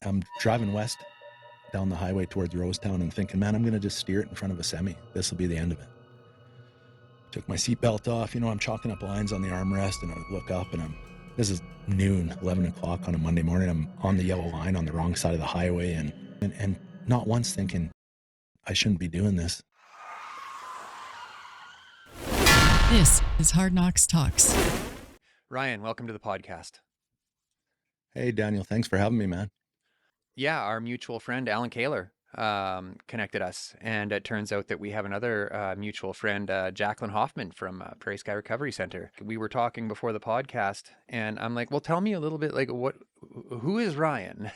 I'm driving west down the highway towards Rosetown and thinking, man, I'm going to just steer it in front of a semi. This will be the end of it. Took my seatbelt off. I'm chalking up lines on the armrest, and I look up, and this is noon, 11 o'clock on a Monday morning. I'm on the yellow line on the wrong side of the highway, and not once thinking, I shouldn't be doing this. This is Hard Knocks Talks. Ryan, welcome to the podcast. Hey, Daniel, thanks for having me, man. Yeah, our mutual friend, Alan Kaler, connected us. And it turns out that we have another mutual friend, Jacqueline Hoffman from Prairie Sky Recovery Center. We were talking before the podcast, and I'm like, well, tell me a little bit, like, who is Ryan?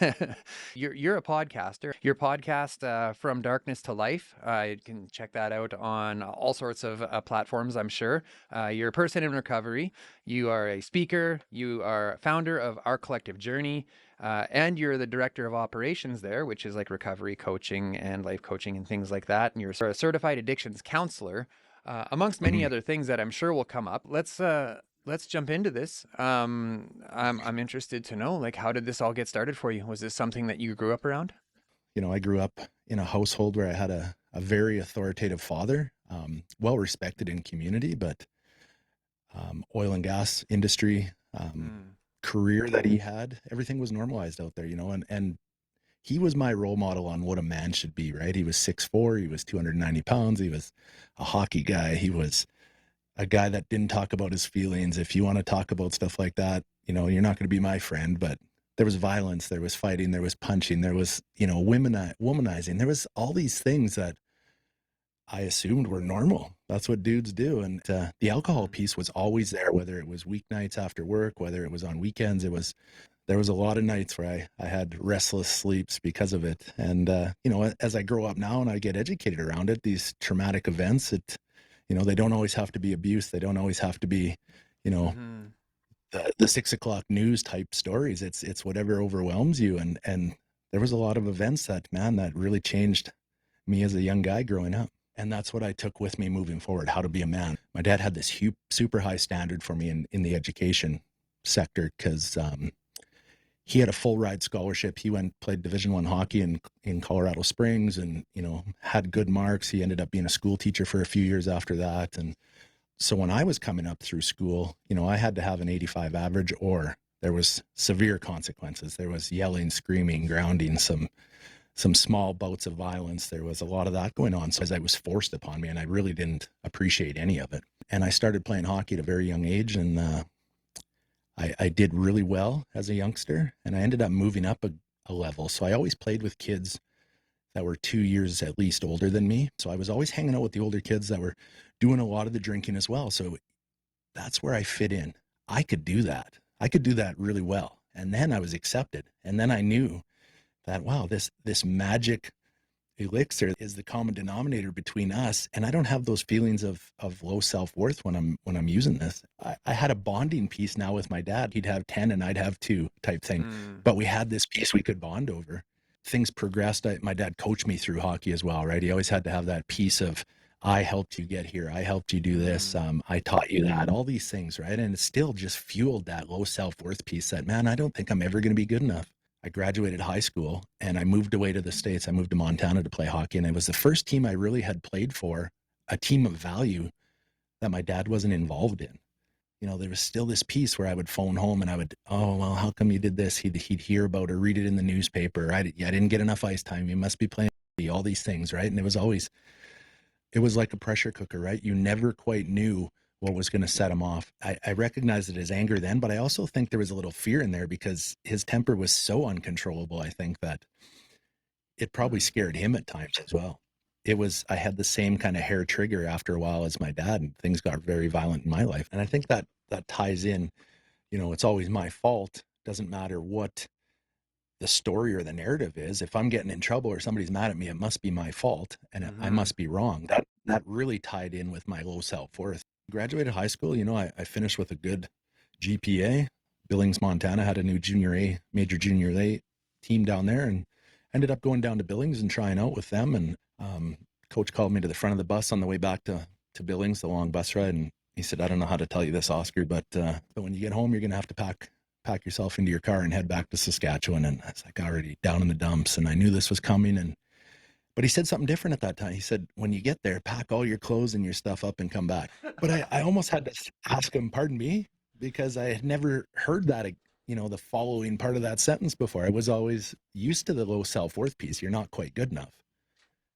You're a podcaster. Your podcast, From Darkness to Life, you can check that out on all sorts of platforms, I'm sure. You're a person in recovery. You are a speaker. You are founder of Our Collective Journey. And you're the director of operations there, which is like recovery coaching and life coaching and things like that. And you're a certified addictions counselor, amongst many other things that I'm sure will come up. Let's jump into this. I'm interested to know, like, how did this all get started for you? Was this something that you grew up around? I grew up in a household where I had a very authoritative father, well respected in community, but oil and gas industry, career that he had, everything was normalized out there, and he was my role model on what a man should be, right? He was 6'4", he was 290 pounds, he was a hockey guy, he was a guy that didn't talk about his feelings. If you want to talk about stuff like that, you're not going to be my friend. But there was violence, there was fighting, there was punching, there was, womanizing. There was all these things that I assumed were normal. That's what dudes do. And the alcohol piece was always there, whether it was weeknights after work, whether it was on weekends. There was a lot of nights where I had restless sleeps because of it. And, as I grow up now and I get educated around it, these traumatic events, they don't always have to be abuse. They don't always have to be, the 6 o'clock news type stories. It's whatever overwhelms you. And there was a lot of events that really changed me as a young guy growing up. And that's what I took with me moving forward, how to be a man. My dad had this super high standard for me in the education sector because he had a full ride scholarship. He played Division I hockey in Colorado Springs and, had good marks. He ended up being a school teacher for a few years after that. And so when I was coming up through school, I had to have an 85 average or there was severe consequences. There was yelling, screaming, grounding, some small bouts of violence. There was a lot of that going on. So as I was forced upon me and I really didn't appreciate any of it. And I started playing hockey at a very young age and, I did really well as a youngster and I ended up moving up a level. So I always played with kids that were 2 years at least older than me. So I was always hanging out with the older kids that were doing a lot of the drinking as well. So that's where I fit in. I could do that. I could do that really well. And then I was accepted. And then I knew that, wow, this magic elixir is the common denominator between us. And I don't have those feelings of low self-worth when I'm using this. I had a bonding piece now with my dad. He'd have 10 and I'd have 2 type thing. But we had this piece we could bond over. Things progressed. My dad coached me through hockey as well, right? He always had to have that piece of, I helped you get here. I helped you do this. I taught you that, all these things, right? And it still just fueled that low self-worth piece that, man, I don't think I'm ever going to be good enough. I graduated high school and I moved away to the States. I moved to Montana to play hockey. And it was the first team I really had played for, a team of value that my dad wasn't involved in. There was still this piece where I would phone home and I would, oh, well, how come you did this? He'd hear about it or read it in the newspaper. I didn't get enough ice time. You must be playing all these things, right? And it was like a pressure cooker, right? You never quite knew what was going to set him off. I recognized it as anger then, but I also think there was a little fear in there because his temper was so uncontrollable. I think that it probably scared him at times as well. I had the same kind of hair trigger after a while as my dad, and things got very violent in my life. And I think that ties in, it's always my fault. Doesn't matter what the story or the narrative is. If I'm getting in trouble or somebody's mad at me, it must be my fault and I must be wrong. That really tied in with my low self-worth. Graduated high school, I finished with a good GPA. Billings, Montana had a new major junior A team down there and ended up going down to Billings and trying out with them. And coach called me to the front of the bus on the way back to Billings, the long bus ride. And he said, I don't know how to tell you this, Oscar, but when you get home, you're going to have to pack pack yourself into your car and head back to Saskatchewan. And I was like already down in the dumps, and I knew this was coming. But he said something different at that time. He said, when you get there, pack all your clothes and your stuff up and come back. But I almost had to ask him, pardon me, because I had never heard that, the following part of that sentence before. I was always used to the low self-worth piece. You're not quite good enough.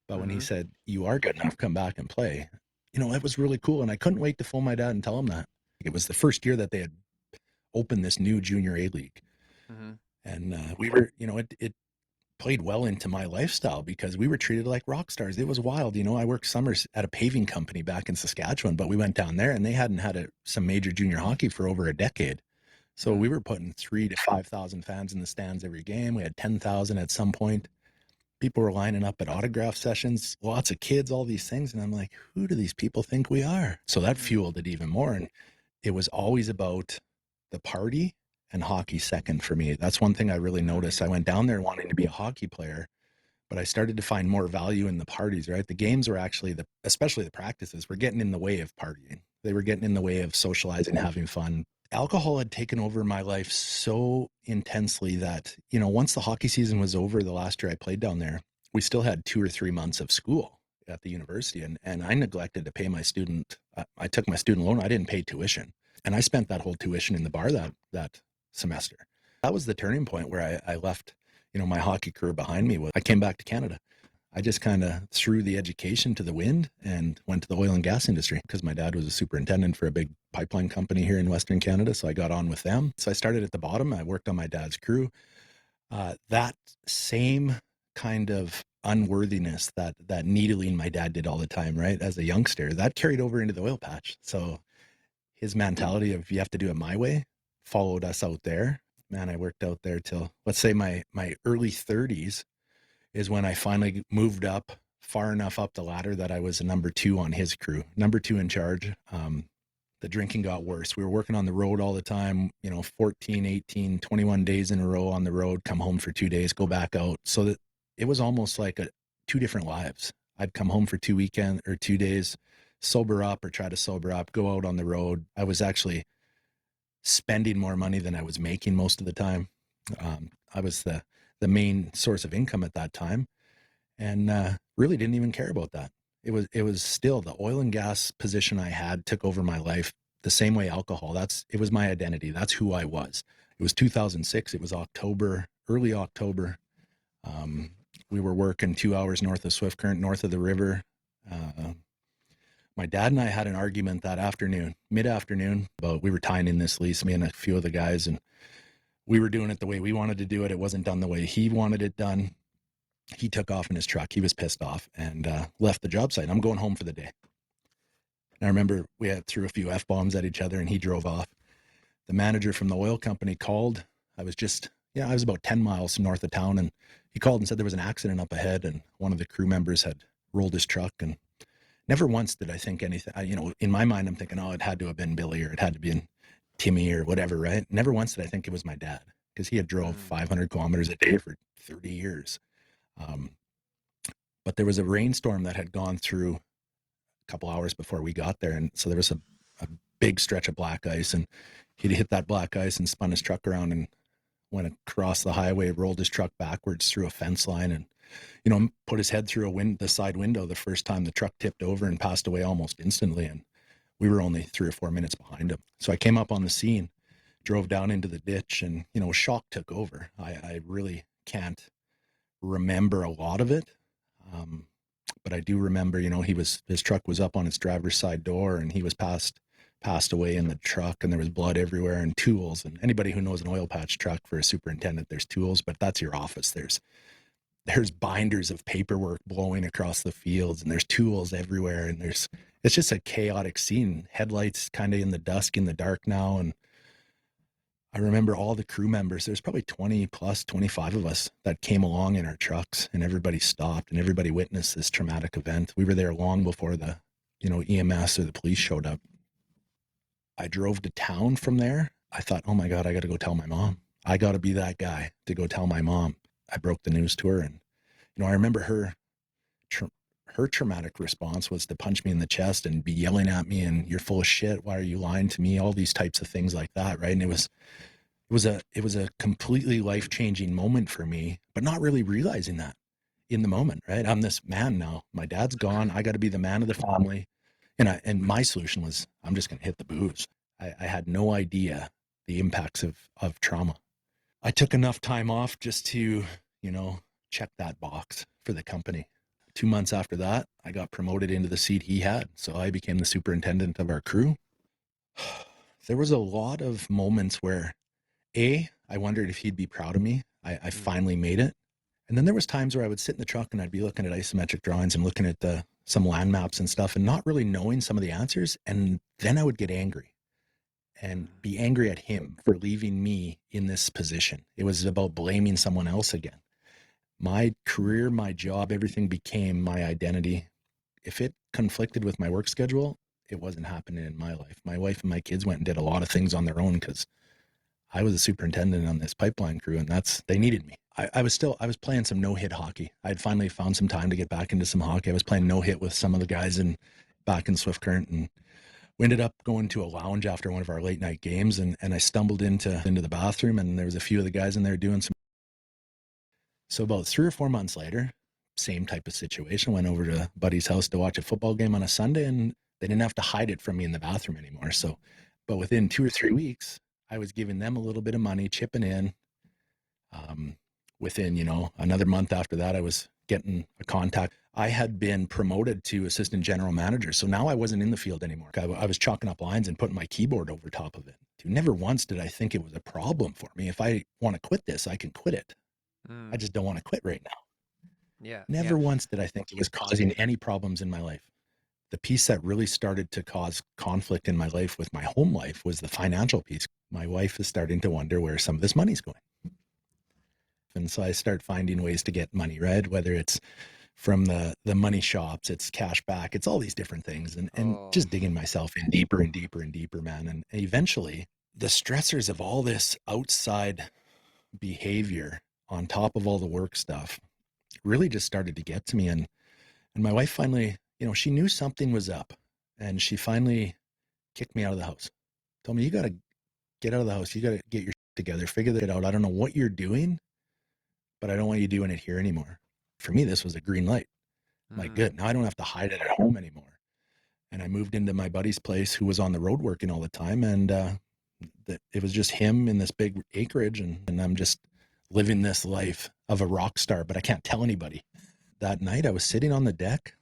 But when he said, you are good enough, come back and play, it was really cool. And I couldn't wait to phone my dad and tell him that. It was the first year that they had opened this new junior A league. Mm-hmm. And we were, it played well into my lifestyle because we were treated like rock stars. It was wild. I worked summers at a paving company back in Saskatchewan, but we went down there and they hadn't had some major junior hockey for over a decade. So we were putting 3,000 to 5,000 fans in the stands every game. We had 10,000 at some point. People were lining up at autograph sessions, lots of kids, all these things. And I'm like, who do these people think we are? So that fueled it even more. And it was always about the party and hockey second for me. That's one thing I really noticed. I went down there wanting to be a hockey player, but I started to find more value in the parties, right? The games were actually, especially the practices, were getting in the way of partying. They were getting in the way of socializing, having fun. Alcohol had taken over my life so intensely that, once the hockey season was over, the last year I played down there, we still had 2 or 3 months of school at the university. And I neglected to pay my I took my student loan. I didn't pay tuition. And I spent that whole tuition in the bar that semester. That was the turning point where I left, my hockey career behind me. I came back to Canada. I just kind of threw the education to the wind and went to the oil and gas industry because my dad was a superintendent for a big pipeline company here in Western Canada. So I got on with them. So I started at the bottom. I worked on my dad's crew. That same kind of unworthiness, that needling my dad did all the time, right? As a youngster, that carried over into the oil patch. So his mentality of you have to do it my way followed us out there. Man, I worked out there till, let's say, my early 30s is when I finally moved up far enough up the ladder that I was a number 2 on his crew, number 2 in charge. The drinking got worse. We were working on the road all the time, 14, 18, 21 days in a row on the road, come home for 2 days, go back out. So that it was almost like 2 different lives. I'd come home for 2 days, sober up or try to sober up, go out on the road. I was actually spending more money than I was making most of the time. I was the main source of income at that time, and really didn't even care about that. It was still the oil and gas position I had took over my life the same way alcohol. It was my identity. That's who I was. It was 2006. It was October, early October. We were working 2 hours north of Swift Current, north of the river. My dad and I had an argument that afternoon, mid-afternoon, about we were tying in this lease, me and a few of the guys, and we were doing it the way we wanted to do it. It wasn't done the way he wanted it done. He took off in his truck. He was pissed off and left the job site. I'm going home for the day. And I remember we threw a few F-bombs at each other and he drove off. The manager from the oil company called. I was about 10 miles north of town, and he called and said there was an accident up ahead and one of the crew members had rolled his truck. And never once did I think anything. In my mind, I'm thinking, it had to have been Billy or it had to be Timmy or whatever, right? Never once did I think it was my dad because he had drove 500 kilometers a day for 30 years. But there was a rainstorm that had gone through a couple hours before we got there. And so there was a big stretch of black ice, and he'd hit that black ice and spun his truck around and went across the highway, rolled his truck backwards through a fence line and, put his head through the side window the first time. The truck tipped over and passed away almost instantly. And we were only 3 or 4 minutes behind him. So I came up on the scene, drove down into the ditch, and, shock took over. I really can't remember a lot of it. But I do remember, his truck was up on its driver's side door and he was passed away in the truck, and there was blood everywhere and tools. And anybody who knows an oil patch truck for a superintendent, there's tools, but that's your office. There's binders of paperwork blowing across the fields, and there's tools everywhere. And it's just a chaotic scene. Headlights kind of in the dusk, in the dark now. And I remember all the crew members, there's probably 20 plus 25 of us that came along in our trucks, and everybody stopped and everybody witnessed this traumatic event. We were there long before the, EMS or the police showed up. I drove to town from there. I thought, oh my God, I got to go tell my mom. I got to be that guy to go tell my mom. I broke the news to her, and, I remember her traumatic response was to punch me in the chest and be yelling at me and, you're full of shit. Why are you lying to me? All these types of things like that. Right. And it was a completely life-changing moment for me, but not really realizing that in the moment, right? I'm this man now. My dad's gone. I got to be the man of the family. And my solution was I'm just going to hit the booze. I had no idea the impacts of trauma. I took enough time off just to, you know, check that box for the company. 2 months after that, I got promoted into the seat he had. So I became the superintendent of our crew. There was a lot of moments where I wondered if he'd be proud of me. I Mm. finally made it. And then there was times where I would sit in the truck and I'd be looking at isometric drawings and looking at some land maps and stuff and not really knowing some of the answers. And then I would get angry and Mm. be angry at him for leaving me in this position. It was about blaming someone else again. My career, my job, everything became my identity. If it conflicted with my work schedule, it wasn't happening in my life. My wife and my kids went and did a lot of things on their own because I was a superintendent on this pipeline crew, and they needed me. I was playing some no hit hockey. I had finally found some time to get back into some hockey. I was playing no hit with some of the guys back in Swift Current, and we ended up going to a lounge after one of our late night games, and I stumbled into the bathroom, and there was a few of the guys in there doing some. So about 3 or 4 months later, same type of situation. Went over to buddy's house to watch a football game on a Sunday, and they didn't have to hide it from me in the bathroom anymore. So, but within 2 or 3 weeks, I was giving them a little bit of money, chipping in. Um, Within, another month after that, I was getting a contact. I had been promoted to assistant general manager. So now I wasn't in the field anymore. I was chalking up lines and putting my keyboard over top of it. Never once did I think it was a problem for me. If I want to quit this, I can quit it. I Mm. just don't want to quit right now. Yeah. Yeah. Never once did I think it was causing any problems in my life. The piece that really started to cause conflict in my life with my home life was the financial piece. My wife is starting to wonder where some of this money's going. And so I start finding ways to get money, right? Whether it's from the money shops, it's cash back, it's all these different things, and Oh. just digging myself in deeper and deeper and deeper, man. And eventually the stressors of all this outside behavior on top of all the work stuff really just started to get to me. And my wife finally, she knew something was up, and she finally kicked me out of the house. Told me, you got to get out of the house. You got to get your shit together, figure it out. I don't know what you're doing, but I don't want you doing it here anymore. For me, this was a green light. I'm like, Mm. good. Now I don't have to hide it at home anymore. And I moved into my buddy's place who was on the road working all the time. And it was just him in this big acreage. And I'm just living this life of a rock star, but I can't tell anybody. That night I was sitting on the deck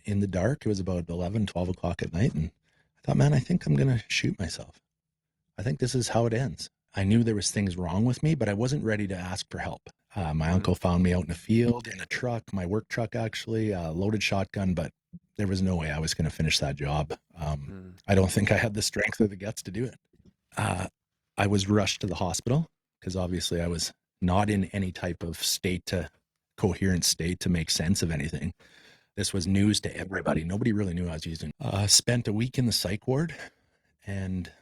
in the dark. It was about 11, 12 o'clock at night. And I thought, man, I think I'm going to shoot myself. I think this is how it ends. I knew there was things wrong with me, but I wasn't ready to ask for help. My Mm. uncle found me out in a field in a truck, my work truck actually, loaded shotgun, but there was no way I was going to finish that job. Mm. I don't think I had the strength or the guts to do it. Uh, I was rushed to the hospital because obviously I was not in any type of coherent state to make sense of anything. This was news to everybody. Nobody really knew I was using. Spent a week in the psych ward, and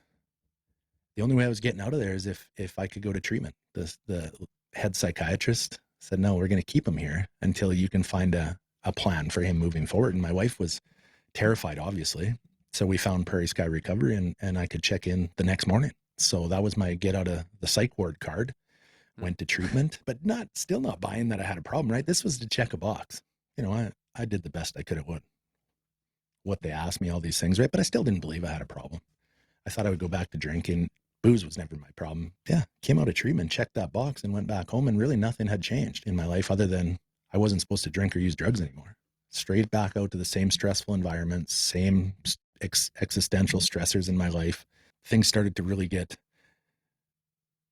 the only way I was getting out of there is if I could go to treatment. The head psychiatrist said, no, we're going to keep him here until you can find a plan for him moving forward. And my wife was terrified, obviously. So we found Prairie Sky Recovery, and I could check in the next morning. So that was my get out of the psych ward card. Mm. Went to treatment, but still not buying that I had a problem, right? This was to check a box. I did the best I could at what they asked me, all these things, right? But I still didn't believe I had a problem. I thought I would go back to drinking. Booze was never my problem. Yeah, came out of treatment, checked that box, and went back home, and really nothing had changed in my life other than I wasn't supposed to drink or use drugs anymore. Straight back out to the same stressful environment, same existential stressors in my life. Things started to really get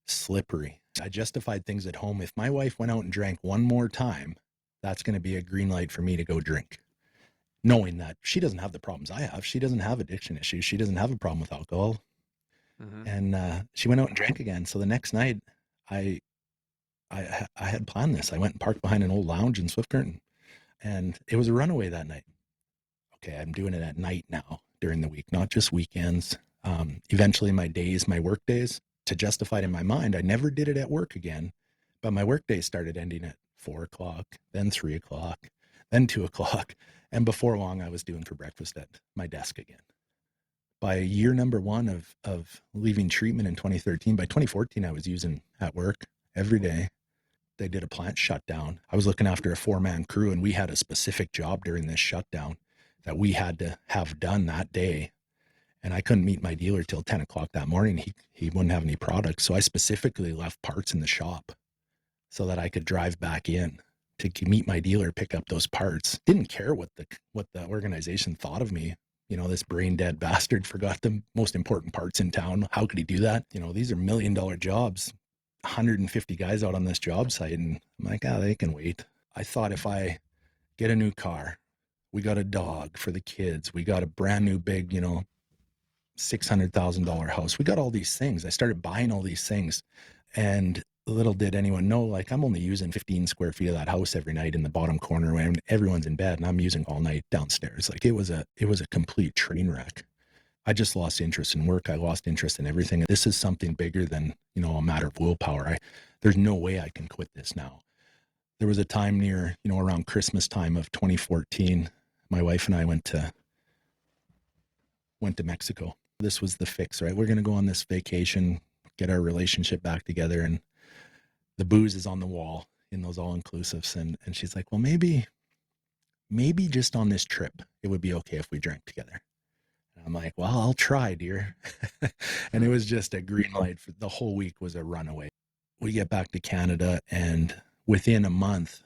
slippery. I justified things at home. If my wife went out and drank one more time, that's going to be a green light for me to go drink. Knowing that she doesn't have the problems I have. She doesn't have addiction issues. She doesn't have a problem with alcohol. Mm-hmm. And she went out and drank again. So the next night, I had planned this. I went and parked behind an old lounge in Swift Current, and it was a runaway that night. Okay, I'm doing it at night now during the week, not just weekends. Eventually, my work days, to justify it in my mind, I never did it at work again, but my work days started ending at 4 o'clock, then 3 o'clock, then 2 o'clock, and before long, I was doing for breakfast at my desk again. By year number one of leaving treatment in 2013, by 2014, I was using at work every day. They did a plant shutdown. I was looking after a 4-man crew, and we had a specific job during this shutdown that we had to have done that day. And I couldn't meet my dealer till 10 o'clock that morning. He wouldn't have any products. So I specifically left parts in the shop so that I could drive back in to meet my dealer, pick up those parts. Didn't care what the organization thought of me. This brain dead bastard forgot the most important parts in town. How could he do that? These are $1 million jobs, 150 guys out on this job site. And I'm like, they can wait. I thought if I get a new car, we got a dog for the kids, we got a brand new big, $600,000 house. We got all these things. I started buying all these things, and little did anyone know, like, I'm only using 15 square feet of that house every night in the bottom corner when everyone's in bed, and I'm using all night downstairs. Like, it was a complete train wreck. I just lost interest in work. I lost interest in everything. This is something bigger than, a matter of willpower. There's no way I can quit this now. There was a time near, around Christmas time of 2014, my wife and I went to Mexico. This was the fix, right? We're going to go on this vacation, get our relationship back together, and the booze is on the wall in those all-inclusives. And she's like, well, maybe just on this trip, it would be okay if we drank together. And I'm like, well, I'll try, dear. And it was just a green light. For the whole week was a runaway. We get back to Canada, and within a month,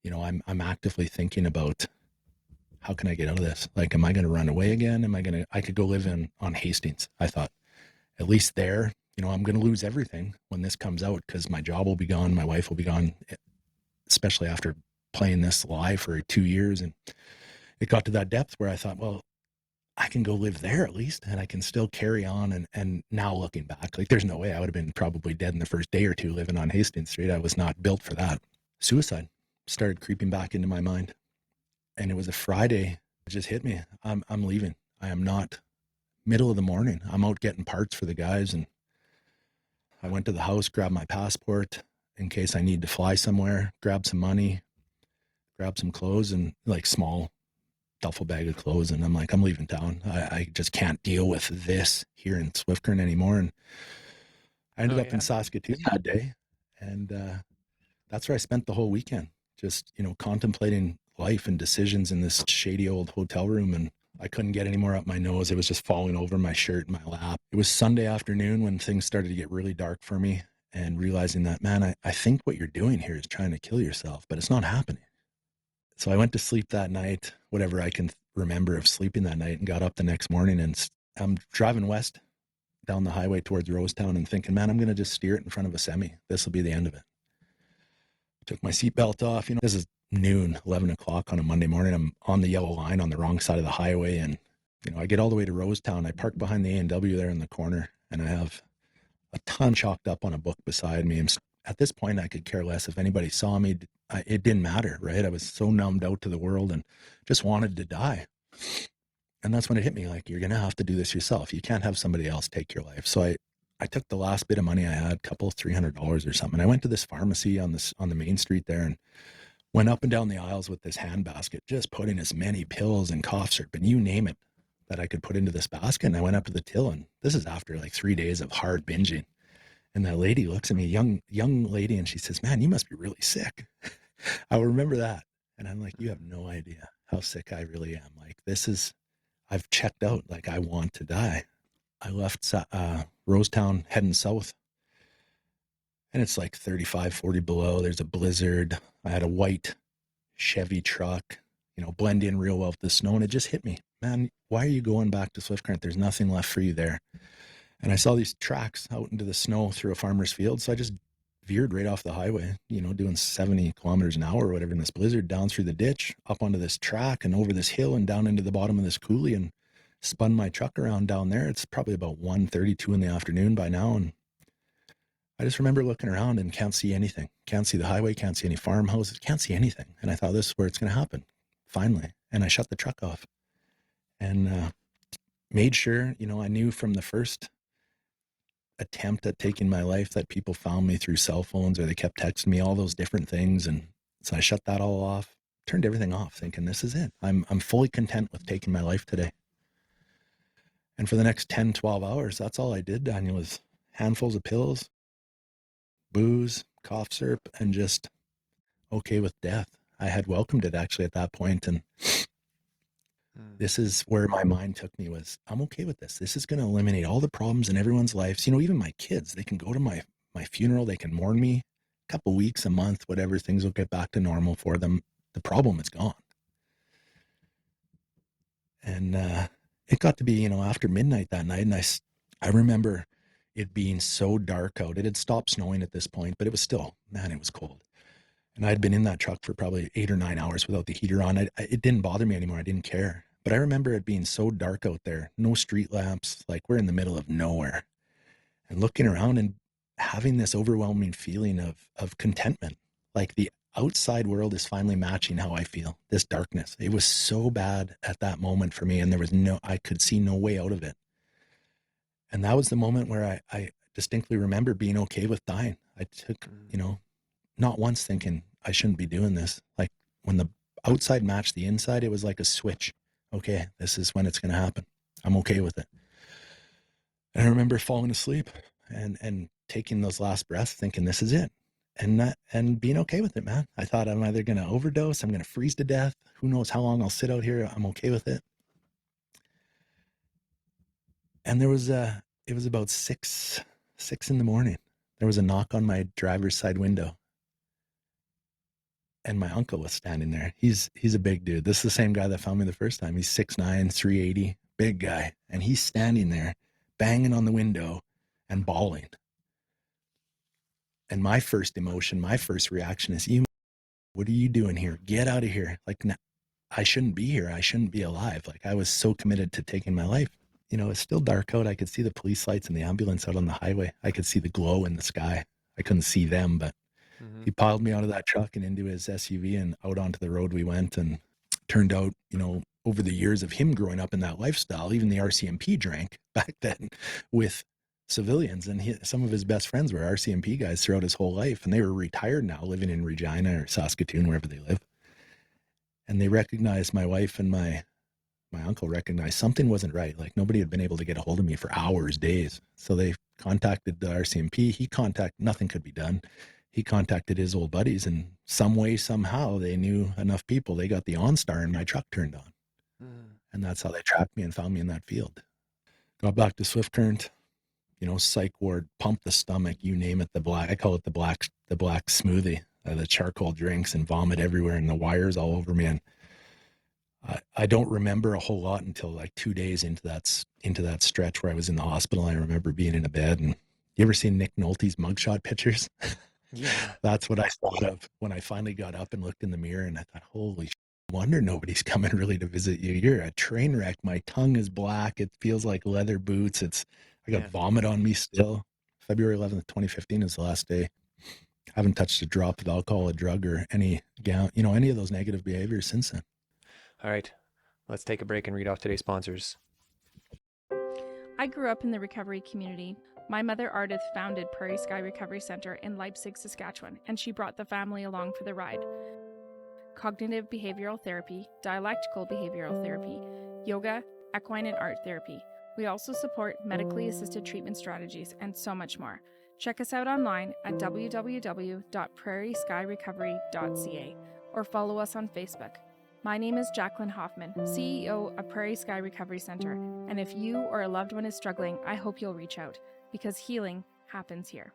I'm actively thinking about, how can I get out of this? Like, am I going to run away again? I could go live on Hastings. I thought, at least there, I'm going to lose everything when this comes out, because my job will be gone. My wife will be gone, especially after playing this lie for 2 years. And it got to that depth where I thought, well, I can go live there at least, and I can still carry on. And now looking back, like, there's no way. I would have been probably dead in the first day or two living on Hastings Street. I was not built for that. Suicide started creeping back into my mind. And it was a Friday. It just hit me. I'm leaving. I am not. Middle of the morning, I'm out getting parts for the guys, and I went to the house, grabbed my passport in case I need to fly somewhere, grabbed some money, grabbed some clothes, and like small duffel bag of clothes. And I'm like, I'm leaving town. I just can't deal with this here in Swift Current anymore. And I ended up in Saskatoon that day. And that's where I spent the whole weekend, just, contemplating life and decisions in this shady old hotel room. And I couldn't get any more up my nose. It was just falling over my shirt in my lap. It was Sunday afternoon when things started to get really dark for me, and realizing that, man, I think what you're doing here is trying to kill yourself, but it's not happening. So I went to sleep that night, whatever I can remember of sleeping that night, and got up the next morning, and I'm driving west down the highway towards Rosetown and thinking, man, I'm going to just steer it in front of a semi. This will be the end of it. Took my seatbelt off. This is noon, 11 o'clock on a Monday morning. I'm on the yellow line on the wrong side of the highway. And, I get all the way to Rosetown. I park behind the A&W there in the corner, and I have a ton chalked up on a book beside me. At this point, I could care less if anybody saw me. It didn't matter, right? I was so numbed out to the world and just wanted to die. And that's when it hit me, like, you're going to have to do this yourself. You can't have somebody else take your life. So I took the last bit of money I had, $300 or something. I went to this pharmacy on the main street there, and went up and down the aisles with this handbasket, just putting as many pills and cough syrup and you name it that I could put into this basket. And I went up to the till, and this is after like 3 days of hard binging. And that lady looks at me, young lady, and she says, man, you must be really sick. I'll remember that. And I'm like, you have no idea how sick I really am. Like, I've checked out. Like, I want to die. I left Rosetown heading south, and it's like 35, 40 below. There's a blizzard. I had a white Chevy truck, blend in real well with the snow. And it just hit me, man, why are you going back to Swift Current? There's nothing left for you there. And I saw these tracks out into the snow through a farmer's field. So I just veered right off the highway, doing 70 kilometers an hour or whatever in this blizzard, down through the ditch, up onto this track and over this hill and down into the bottom of this coulee, and spun my truck around down there. It's probably about 1:32 in the afternoon by now. And I just remember looking around and can't see anything. Can't see the highway, can't see any farmhouses, can't see anything. And I thought, this is where it's going to happen, finally. And I shut the truck off and made sure, I knew from the first attempt at taking my life that people found me through cell phones, or they kept texting me, all those different things. And so I shut that all off, turned everything off, thinking, this is it. I'm fully content with taking my life today. And for the next 10, 12 hours, that's all I did, Daniel, was handfuls of pills, booze, cough syrup, and just okay with death. I had welcomed it actually at that point, and Mm. this is where my mind took me was, I'm okay with this. This is going to eliminate all the problems in everyone's lives. You know, even my kids, they can go to my funeral, they can mourn me a couple weeks, a month, whatever, things will get back to normal for them. The problem is gone. And it got to be, you know, after midnight that night, and I remember it being so dark out. It had stopped snowing at this point, but it was still, man, it was cold. And I'd been in that truck for probably 8 or 9 hours without the heater on. It didn't bother me anymore. I didn't care. But I remember it being so dark out there, no street lamps, like we're in the middle of nowhere, and looking around and having this overwhelming feeling of contentment. Like the outside world is finally matching how I feel. This darkness. It was so bad at that moment for me, and I could see no way out of it. And that was the moment where I distinctly remember being okay with dying. I took, you know, not once thinking I shouldn't be doing this. Like when the outside matched the inside, it was like a switch. Okay, this is when it's going to happen. I'm okay with it. And I remember falling asleep and taking those last breaths, thinking this is it, and being okay with it, man. I thought I'm either going to overdose, I'm going to freeze to death. Who knows how long I'll sit out here? I'm okay with it. And it was about six in the morning. There was a knock on my driver's side window, and my uncle was standing there. He's a big dude. This is the same guy that found me the first time. He's 6'9", 380, big guy. And he's standing there banging on the window and bawling. And my first emotion, my first reaction is, what are you doing here? Get out of here. Like, I shouldn't be here. I shouldn't be alive. Like, I was so committed to taking my life. You know, it's still dark out. I could see the police lights and the ambulance out on the highway. I could see the glow in the sky. I couldn't see them, but he piled me out of that truck and into his SUV, and out onto the road we went. And turned out, you know, over the years of him growing up in that lifestyle, even the RCMP drank back then with civilians. And some of his best friends were RCMP guys throughout his whole life. And they were retired now, living in Regina or Saskatoon, wherever they live. And they recognized, my wife and my uncle recognized something wasn't right. Like nobody had been able to get a hold of me for hours, days. So they contacted the RCMP. Nothing could be done. He contacted his old buddies, and some way, somehow, they knew enough people. They got the OnStar, and my truck turned on. And that's how they tracked me and found me in that field. Got back to Swift Current, you know, psych ward, pump the stomach, you name it. I call it the black smoothie, the charcoal drinks and vomit everywhere and the wires all over me. And I don't remember a whole lot until like 2 days into that stretch where I was in the hospital. I remember being in a bed. And you ever seen Nick Nolte's mugshot pictures? Yeah. That's what I thought of when I finally got up and looked in the mirror, and I thought, holy wonder nobody's coming really to visit you. You're a train wreck. My tongue is black. It feels like leather boots. I got vomit on me still. February 11th, 2015 is the last day. I haven't touched a drop of alcohol, a drug, or any of those negative behaviors since then. All right, let's take a break and read off today's sponsors. I grew up in the recovery community. My mother, Ardith, founded Prairie Sky Recovery Center in Leipzig, Saskatchewan, and she brought the family along for the ride. Cognitive behavioral therapy, dialectical behavioral therapy, yoga, equine and art therapy. We also support medically assisted treatment strategies and so much more. Check us out online at www.prairieskyrecovery.ca or follow us on Facebook. My name is Jacqueline Hoffman, CEO of Prairie Sky Recovery Center, and if you or a loved one is struggling, I hope you'll reach out, because healing happens here.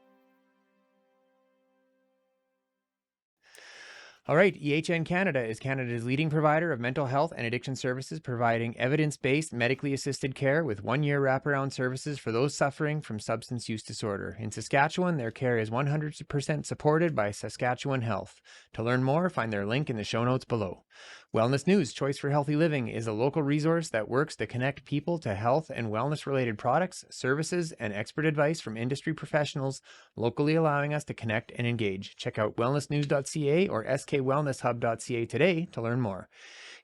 All right, EHN Canada is Canada's leading provider of mental health and addiction services, providing evidence-based, medically assisted care with 1-year wraparound services for those suffering from substance use disorder. In Saskatchewan, their care is 100% supported by Saskatchewan Health. To learn more, find their link in the show notes below. Wellness News, Choice for Healthy Living, is a local resource that works to connect people to health and wellness-related products, services, and expert advice from industry professionals, locally allowing us to connect and engage. Check out wellnessnews.ca or skwellnesshub.ca today to learn more.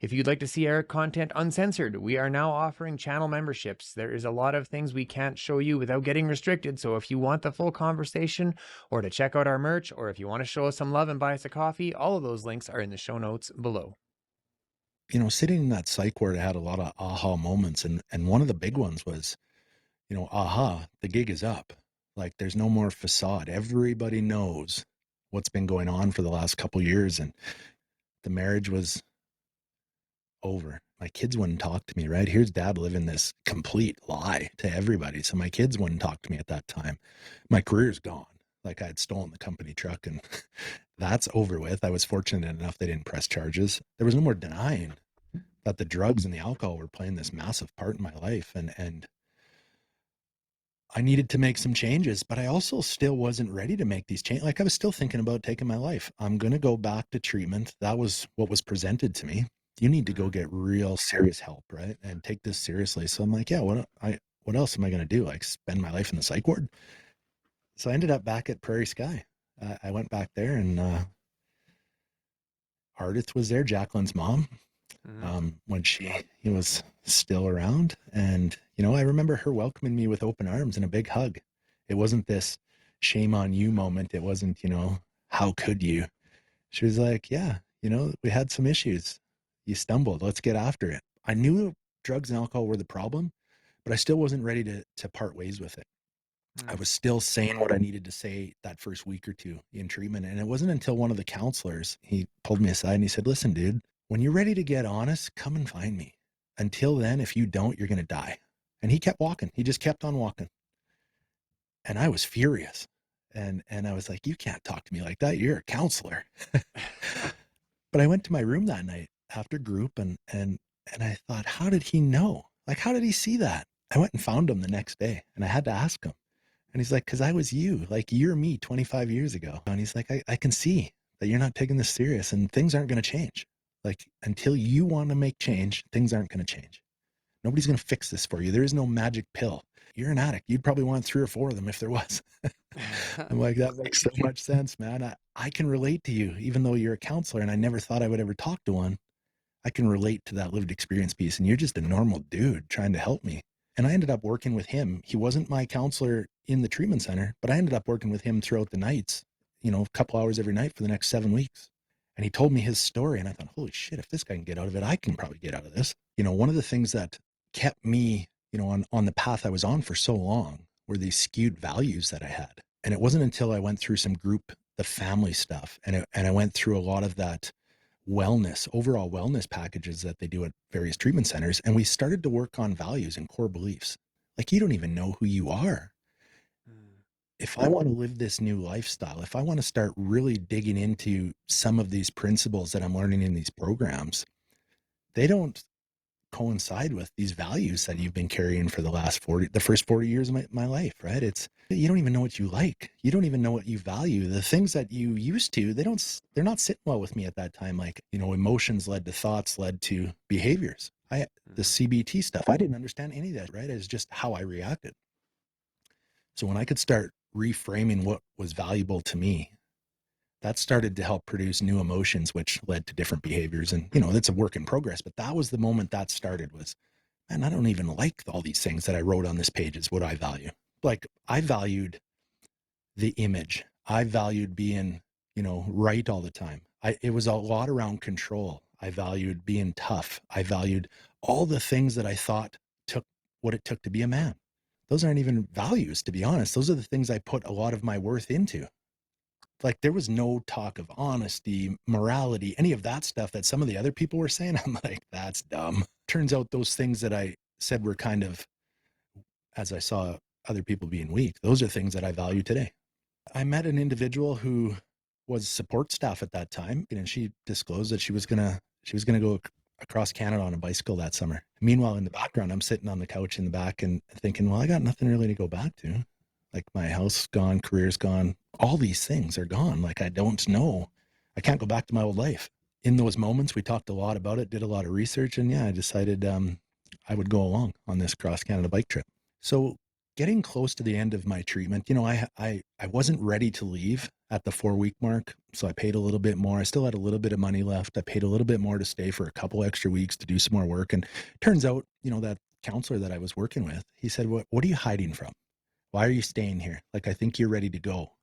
If you'd like to see our content uncensored, we are now offering channel memberships. There is a lot of things we can't show you without getting restricted, so if you want the full conversation, or to check out our merch, or if you want to show us some love and buy us a coffee, all of those links are in the show notes below. sitting in that psych ward, I had a lot of aha moments. And one of the big ones was, aha, the gig is up. Like there's no more facade. Everybody knows what's been going on for the last couple years. And the marriage was over. My kids wouldn't talk to me, right? Here's dad living this complete lie to everybody. So my kids wouldn't talk to me at that time. My career's gone. Like I had stolen the company truck and that's over with. I was fortunate enough they didn't press charges. There was no more denying that the drugs and the alcohol were playing this massive part in my life. And I needed to make some changes, but I also still wasn't ready to make these changes. Like I was still thinking about taking my life. I'm going to go back to treatment. That was what was presented to me. You need to go get real serious help, right? And take this seriously. So I'm like, yeah, what else am I going to do? Like spend my life in the psych ward? So I ended up back at Prairie Sky. I went back there and Ardith was there, Jacqueline's mom, when she was still around. And, I remember her welcoming me with open arms and a big hug. It wasn't this shame on you moment. It wasn't, how could you? She was like, yeah, we had some issues. You stumbled. Let's get after it. I knew drugs and alcohol were the problem, but I still wasn't ready to part ways with it. I was still saying what I needed to say that first week or two in treatment. And it wasn't until one of the counselors, he pulled me aside and he said, listen, dude, when you're ready to get honest, come and find me. Until then, if you don't, you're going to die. And he kept walking. He just kept on walking. And I was furious. And I was like, you can't talk to me like that. You're a counselor. But I went to my room that night after group and I thought, how did he know? Like, how did he see that? I went and found him the next day and I had to ask him. And he's like, because I was you, like you're me 25 years ago. And he's like, I can see that you're not taking this serious and things aren't going to change. Like until you want to make change, things aren't going to change. Nobody's going to fix this for you. There is no magic pill. You're an addict. You'd probably want 3 or 4 of them if there was. I'm like, that makes so much sense, man. I can relate to you, even though you're a counselor and I never thought I would ever talk to one. I can relate to that lived experience piece. And you're just a normal dude trying to help me. And I ended up working with him. He wasn't my counselor in the treatment center, but I ended up working with him throughout the nights, a couple hours every night for the next 7 weeks. And he told me his story. And I thought, holy shit, if this guy can get out of it, I can probably get out of this. One of the things that kept me, on the path I was on for so long were these skewed values that I had. And it wasn't until I went through some group, the family stuff, and I went through a lot of that overall wellness packages that they do at various treatment centers. And we started to work on values and core beliefs. Like, you don't even know who you are. If I want to live this new lifestyle, if I want to start really digging into some of these principles that I'm learning in these programs, they don't coincide with these values that you've been carrying for the first 40 years of my life, right? You don't even know what you like. You don't even know what you value. The things that you used to, they're not sitting well with me at that time. Like, emotions led to thoughts, led to behaviors. The CBT stuff, I didn't understand any of that, right? It's just how I reacted. So when I could start reframing what was valuable to me, that started to help produce new emotions, which led to different behaviors. And, that's a work in progress. But that was the moment that started was, man, I don't even like all these things that I wrote on this page is what I value. Like, I valued the image. I valued being, right all the time. It was a lot around control. I valued being tough. I valued all the things that I thought took what it took to be a man. Those aren't even values, to be honest. Those are the things I put a lot of my worth into. Like, there was no talk of honesty, morality, any of that stuff that some of the other people were saying. I'm like, that's dumb. Turns out those things that I said were kind of, as I saw other people being weak, those are things that I value today. I met an individual who was support staff at that time, and she disclosed that she was gonna go across Canada on a bicycle that summer. Meanwhile, in the background, I'm sitting on the couch in the back and thinking, well, I got nothing really to go back to. Like, my house gone, career's gone, all these things are gone. Like, I don't know. I can't go back to my old life. In those moments, we talked a lot about it, did a lot of research, and I decided I would go along on this cross Canada bike trip. So getting close to the end of my treatment, I wasn't ready to leave at the 4-week mark. So I paid a little bit more. I still had a little bit of money left. I paid a little bit more to stay for a couple extra weeks to do some more work. And turns out, that counselor that I was working with, he said, what are you hiding from? Why are you staying here? Like, I think you're ready to go,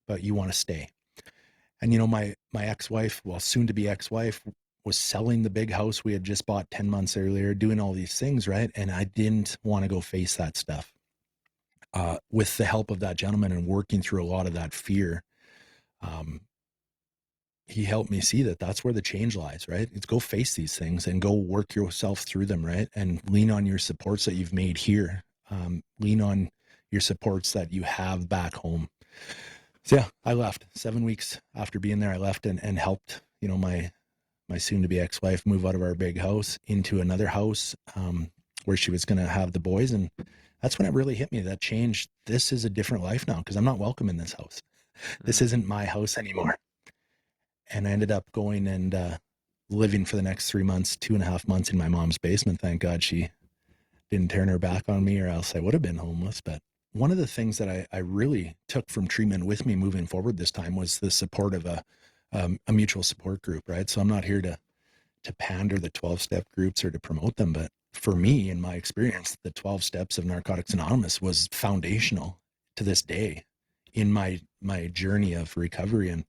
but you want to stay. And, my ex-wife, well, soon to be ex-wife, was selling the big house we had just bought 10 months earlier, doing all these things, right? And I didn't want to go face that stuff. With the help of that gentleman and working through a lot of that fear, he helped me see that that's where the change lies, right? It's go face these things and go work yourself through them, right? And lean on your supports that you've made here. Lean on your supports that you have back home. So yeah, I left 7 weeks after being there. I left and helped, my soon-to-be ex-wife move out of our big house into another house where she was going to have the boys. And that's when it really hit me, that change. This is a different life now because I'm not welcome in this house. This isn't my house anymore. And I ended up going and living for the next 3 months, 2.5 months in my mom's basement. Thank God she didn't turn her back on me, or else I would have been homeless. But one of the things that I really took from treatment with me moving forward this time was the support of a mutual support group, right? So I'm not here to pander the 12-step groups or to promote them, but for me, in my experience, the 12 steps of Narcotics Anonymous was foundational to this day in my journey of recovery. And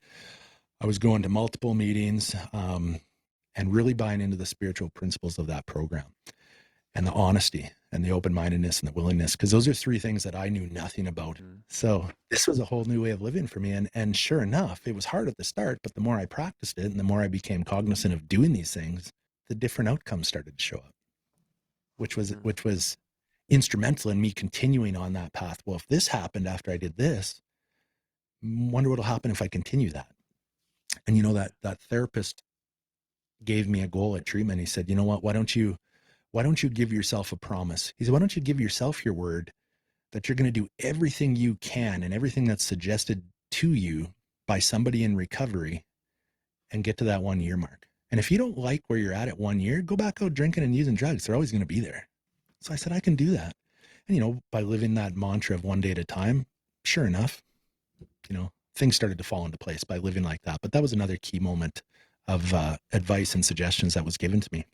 I was going to multiple meetings and really buying into the spiritual principles of that program, and the honesty and the open-mindedness and the willingness, because those are 3 things that I knew nothing about. So this was a whole new way of living for me. And sure enough, it was hard at the start, but the more I practiced it and the more I became cognizant of doing these things, the different outcomes started to show up, which was instrumental in me continuing on that path. Well, if this happened after I did this, wonder what'll happen if I continue that. And that therapist gave me a goal at treatment. He said, you know what, why don't you give yourself a promise? He said, why don't you give yourself your word that you're going to do everything you can and everything that's suggested to you by somebody in recovery and get to that 1 year mark. And if you don't like where you're at 1 year, go back out drinking and using drugs. They're always going to be there. So I said, I can do that. And, by living that mantra of one day at a time, sure enough, things started to fall into place by living like that. But that was another key moment of advice and suggestions that was given to me.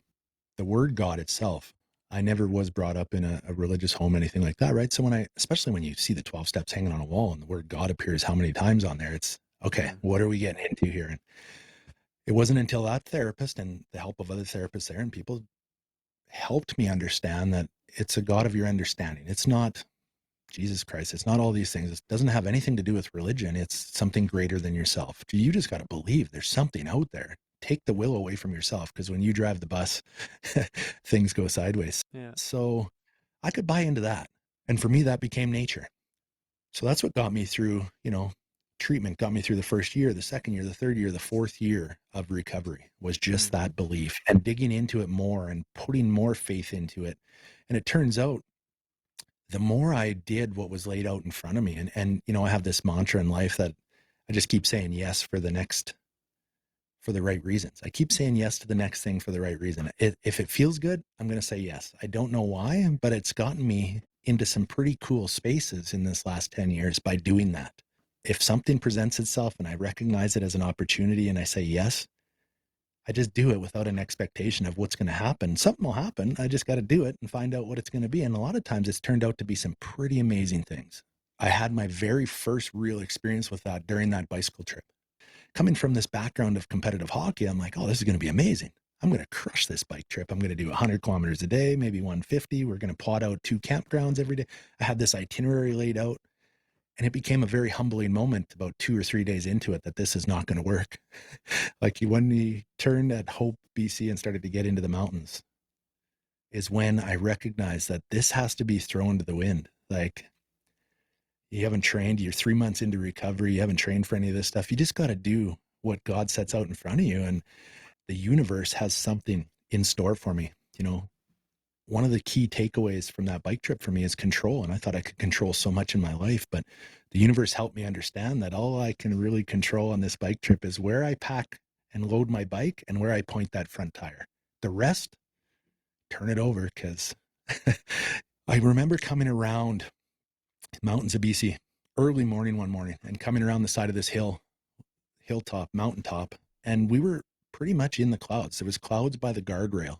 The word God itself, I never was brought up in a religious home, anything like that, right? So especially when you see the 12 steps hanging on a wall and the word God appears how many times on there, it's, okay, what are we getting into here? And it wasn't until that therapist and the help of other therapists there and people helped me understand that it's a God of your understanding. It's not Jesus Christ. It's not all these things. It doesn't have anything to do with religion. It's something greater than yourself. You just got to believe there's something out there. Take the will away from yourself, because when you drive the bus, things go sideways. Yeah. So I could buy into that. And for me, that became nature. So that's what got me through, treatment, got me through the first year, the second year, the third year, the fourth year of recovery, was just that belief and digging into it more and putting more faith into it. And it turns out the more I did what was laid out in front of me, and I have this mantra in life that I just keep saying yes for the right reasons. I keep saying yes to the next thing for the right reason. If it feels good, I'm going to say yes. I don't know why, but it's gotten me into some pretty cool spaces in this last 10 years by doing that. If something presents itself and I recognize it as an opportunity and I say yes, I just do it without an expectation of what's going to happen. Something will happen. I just got to do it and find out what it's going to be. And a lot of times it's turned out to be some pretty amazing things. I had my very first real experience with that during that bicycle trip. Coming from this background of competitive hockey, I'm like, oh, this is going to be amazing. I'm going to crush this bike trip. I'm going to do 100 kilometers a day, maybe 150. We're going to plot out 2 campgrounds every day. I had this itinerary laid out, and it became a very humbling moment about 2 or 3 days into it that this is not going to work. Like when we turned at Hope, BC and started to get into the mountains is when I recognized that this has to be thrown to the wind. Like, you haven't trained, you're 3 months into recovery, you haven't trained for any of this stuff. You just got to do what God sets out in front of you. And the universe has something in store for me. One of the key takeaways from that bike trip for me is control. And I thought I could control so much in my life, but the universe helped me understand that all I can really control on this bike trip is where I pack and load my bike and where I point that front tire. The rest, turn it over, because I remember coming around mountains of BC early morning one morning and coming around the side of this mountaintop, and we were pretty much in the clouds. There was clouds by the guardrail,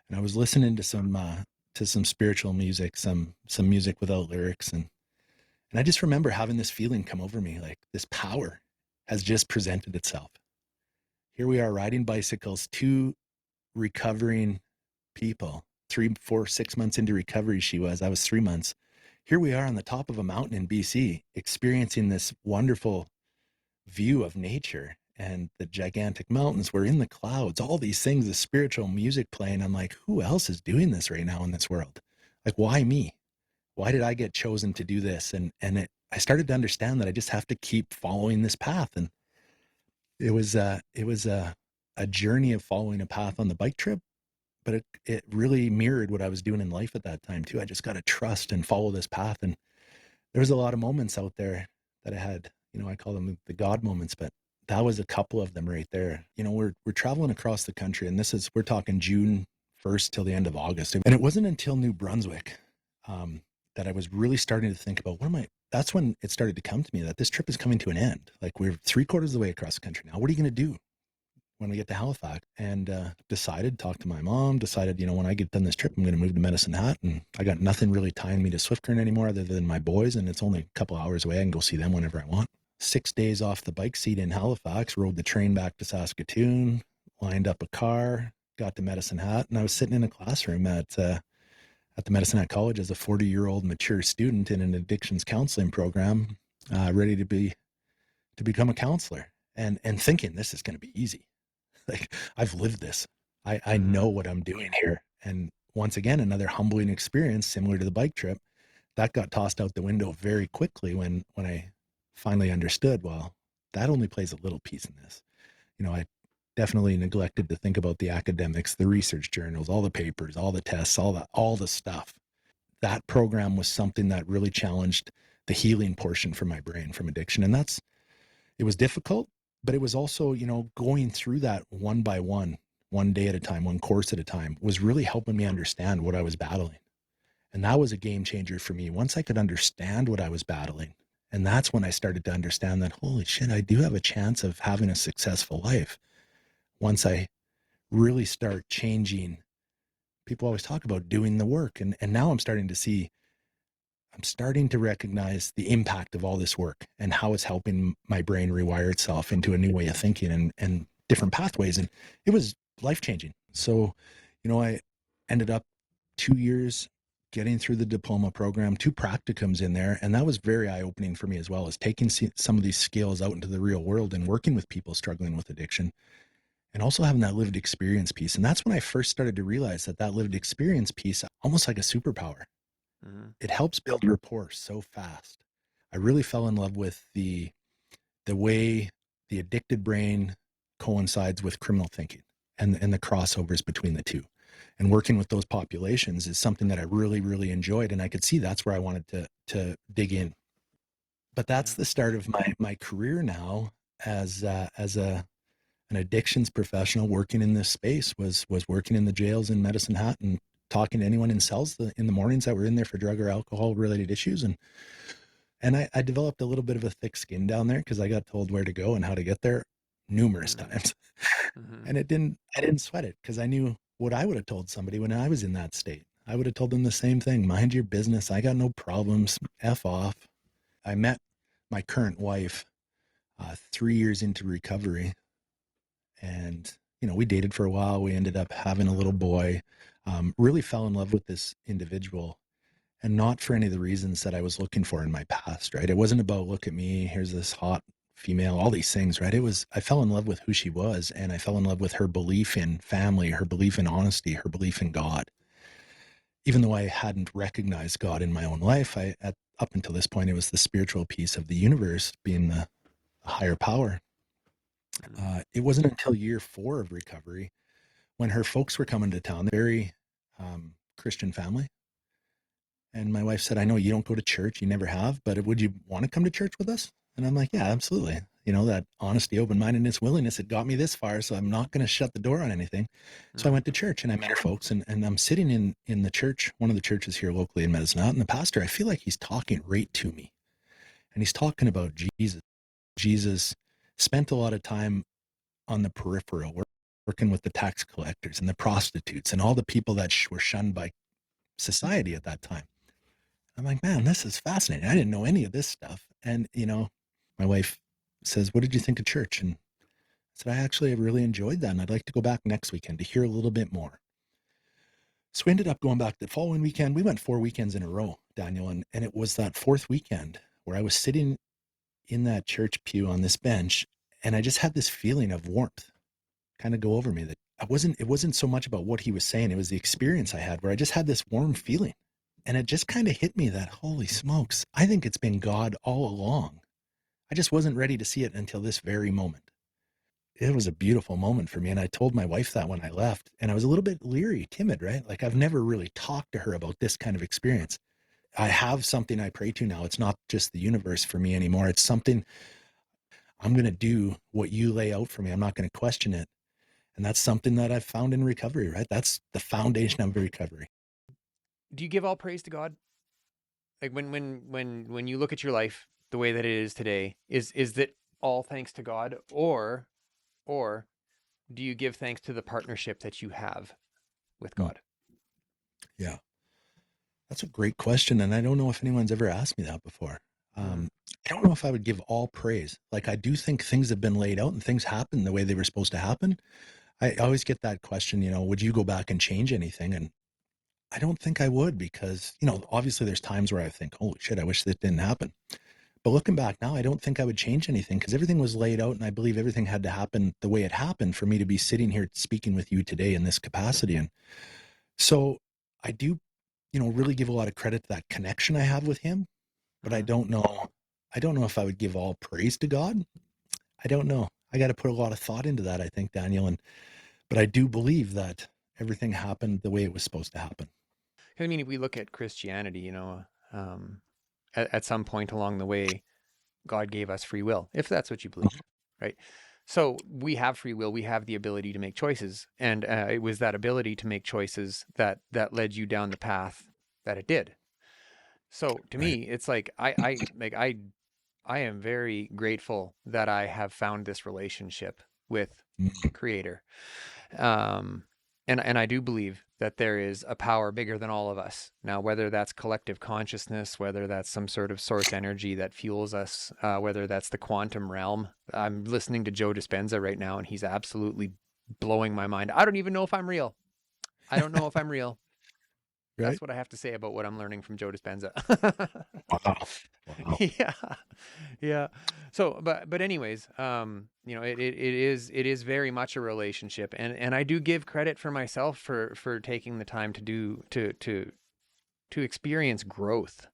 and I was listening to some spiritual music, some music without lyrics, and I just remember having this feeling come over me, like this power has just presented itself. Here we are riding bicycles, two recovering people, 3, 4, 6 months into recovery. I was 3 months. Here we are on the top of a mountain in BC, experiencing this wonderful view of nature and the gigantic mountains. We're in the clouds, all these things, the spiritual music playing. I'm like, who else is doing this right now in this world? Like, why me? Why did I get chosen to do this? I started to understand that I just have to keep following this path. And it was a journey of following a path on the bike trip, but it really mirrored what I was doing in life at that time too. I just got to trust and follow this path. And there was a lot of moments out there that I had, I call them the God moments, but that was a couple of them right there. We're traveling across the country, and we're talking June 1st till the end of August. And it wasn't until New Brunswick that I was really starting to think about that's when it started to come to me that this trip is coming to an end. Like, we're 3/4 of the way across the country now. What are you going to do when we get to Halifax? And talked to my mom, decided, when I get done this trip, I'm going to move to Medicine Hat. And I got nothing really tying me to Swift Current anymore other than my boys. And it's only a couple hours away. I can go see them whenever I want. 6 days off the bike seat in Halifax, rode the train back to Saskatoon, lined up a car, got to Medicine Hat. And I was sitting in a classroom at the Medicine Hat College as a 40-year-old mature student in an addictions counseling program, ready to become a counselor, and thinking this is going to be easy. Like, I've lived this. I know what I'm doing here. And once again, another humbling experience similar to the bike trip that got tossed out the window very quickly when I finally understood, well, that only plays a little piece in this. I definitely neglected to think about the academics, the research journals, all the papers, all the tests, all the stuff. That program was something that really challenged the healing portion for my brain from addiction. And it was difficult, but it was also, going through that one by one day at a time, one course at a time, was really helping me understand what I was battling. And that was a game changer for me. Once I could understand what I was battling, and that's when I started to understand that, holy shit, I do have a chance of having a successful life. Once I really start changing, people always talk about doing the work. And now I'm starting to recognize the impact of all this work and how it's helping my brain rewire itself into a new way of thinking and different pathways. And it was life-changing. So, I ended up 2 years getting through the diploma program, 2 practicums in there. And that was very eye-opening for me as well, as taking some of these skills out into the real world and working with people struggling with addiction, and also having that lived experience piece. And that's when I first started to realize that lived experience piece, almost like a superpower. It helps build rapport so fast. I really fell in love with the way the addicted brain coincides with criminal thinking and the crossovers between the two. And working with those populations is something that I really, really enjoyed. And I could see that's where I wanted to dig in. But that's the start of my career now as an addictions professional working in this space, was working in the jails in Medicine Hat and talking to anyone in cells in the mornings that were in there for drug or alcohol related issues. And I developed a little bit of a thick skin down there because I got told where to go and how to get there numerous times. And I didn't sweat it, because I knew what I would have told somebody when I was in that state. I would have told them the same thing. Mind your business. I got no problems. F off. I met my current wife 3 years into recovery, and we dated for a while. We ended up having a little boy. Really fell in love with this individual, and not for any of the reasons that I was looking for in my past, right? It wasn't about, look at me, here's this hot female, all these things, right? I fell in love with who she was, and I fell in love with her belief in family, her belief in honesty, her belief in God. Even though I hadn't recognized God in my own life, up until this point, it was the spiritual piece of the universe being the higher power. It wasn't until year 4 of recovery, when her folks were coming to town, very Christian family. And my wife said, I know you don't go to church, you never have, but would you want to come to church with us? And I'm like, yeah, absolutely. That honesty, open-mindedness, willingness, it got me this far, so I'm not going to shut the door on anything. So I went to church and I met her folks, and I'm sitting in the church, one of the churches here locally in Medicine Hat, and the pastor, I feel like he's talking right to me. And he's talking about Jesus. Jesus spent a lot of time on the peripheral, working with the tax collectors and the prostitutes and all the people that were shunned by society at that time. I'm like, man, this is fascinating. I didn't know any of this stuff. And, my wife says, what did you think of church? And I said, I actually really enjoyed that, and I'd like to go back next weekend to hear a little bit more. So we ended up going back the following weekend. We went 4 weekends in a row, Daniel, and it was that fourth weekend where I was sitting in that church pew on this bench, and I just had this feeling of warmth kind of go over me, that it wasn't so much about what he was saying. It was the experience I had where I just had this warm feeling. And it just kind of hit me that, holy smokes, I think it's been God all along. I just wasn't ready to see it until this very moment. It was a beautiful moment for me. And I told my wife that when I left, and I was a little bit leery, timid, right? Like, I've never really talked to her about this kind of experience. I have something I pray to now. It's not just the universe for me anymore. It's something I'm going to do what you lay out for me. I'm not going to question it. And that's something that I've found in recovery, right? That's the foundation of recovery. Do you give all praise to God? Like when you look at your life the way that it is today, is that all thanks to God, or do you give thanks to the partnership that you have with God? Yeah, that's a great question. And I don't know if anyone's ever asked me that before. I don't know if I would give all praise. Like, I do think things have been laid out and things happen the way they were supposed to happen. I always get that question, would you go back and change anything? And I don't think I would, because, obviously there's times where I think, holy shit, I wish this didn't happen. But looking back now, I don't think I would change anything, because everything was laid out, and I believe everything had to happen the way it happened for me to be sitting here speaking with you today in this capacity. And so I do, really give a lot of credit to that connection I have with him, but I don't know if I would give all praise to God. I don't know. I got to put a lot of thought into that, I think, Daniel. But I do believe that everything happened the way it was supposed to happen. I mean, if we look at Christianity, at some point along the way, God gave us free will, if that's what you believe, right? So we have free will. We have the ability to make choices, and it was that ability to make choices that led you down the path that it did. So to me, it's like I am very grateful that I have found this relationship with Creator. And I do believe that there is a power bigger than all of us. Now, whether that's collective consciousness, whether that's some sort of source energy that fuels us, whether that's the quantum realm. I'm listening to Joe Dispenza right now, and he's absolutely blowing my mind. I don't even know if I'm real. I don't know if I'm real. Right? That's what I have to say about what I'm learning from Joe Dispenza. Wow. Yeah. Yeah. So, but anyways, it is very much a relationship, and I do give credit for myself for taking the time to experience growth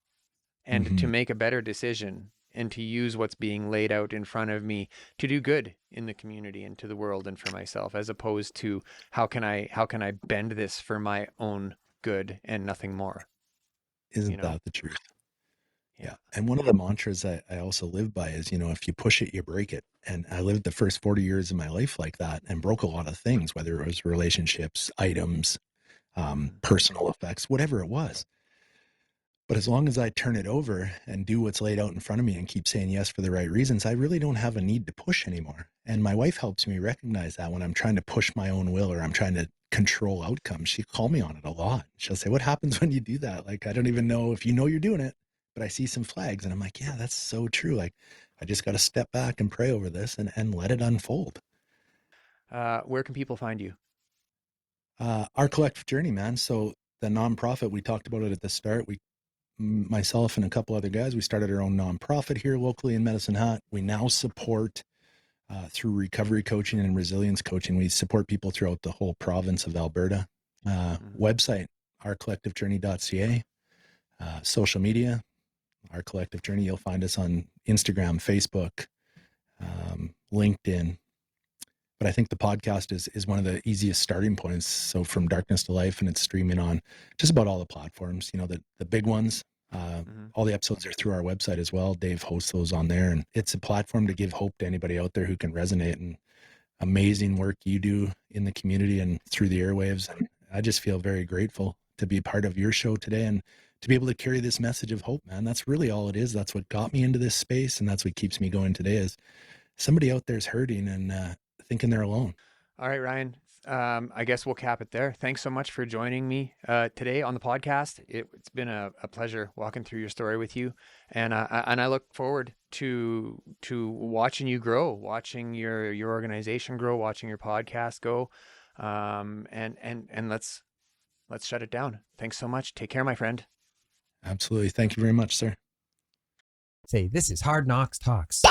and to make a better decision and to use what's being laid out in front of me to do good in the community and to the world and for myself, as opposed to how can I bend this for my own good and nothing more. Isn't that the truth? Yeah. And one of the mantras I also live by is, if you push it, you break it. And I lived the first 40 years of my life like that and broke a lot of things, whether it was relationships, items, personal effects, whatever it was. But as long as I turn it over and do what's laid out in front of me and keep saying yes for the right reasons, I really don't have a need to push anymore. And my wife helps me recognize that when I'm trying to push my own will or I'm trying to control outcomes. She'll call me on it a lot. She'll say, what happens when you do that? Like, I don't even know if you're doing it, but I see some flags. And I'm like, yeah, that's so true. Like, I just got to step back and pray over this and let it unfold. Where can people find you? Our collective journey, man. So the nonprofit, we talked about it at the start. Myself and a couple other guys, we started our own nonprofit here locally in Medicine Hat. We now support through recovery coaching and resilience coaching. We support people throughout the whole province of Alberta. Website, ourcollectivejourney.ca. Social media, Our Collective Journey. You'll find us on Instagram, Facebook, LinkedIn. But I think the podcast is one of the easiest starting points. So From Darkness to Life, and it's streaming on just about all the platforms, the big ones. All the episodes are through our website as well. Dave hosts those on there, and it's a platform to give hope to anybody out there who can resonate. And amazing work you do in the community and through the airwaves. And I just feel very grateful to be part of your show today and to be able to carry this message of hope, man. That's really all it is. That's what got me into this space, and that's what keeps me going today, is somebody out there is hurting and thinking they're alone. All right, Ryan. I guess we'll cap it there. Thanks so much for joining me today on the podcast. It's been a pleasure walking through your story with you, and I look forward to watching you grow, watching your organization grow, watching your podcast go, and let's shut it down. Thanks so much. Take care, my friend. Absolutely. Thank you very much, sir. Say, this is Hard Knocks Talks.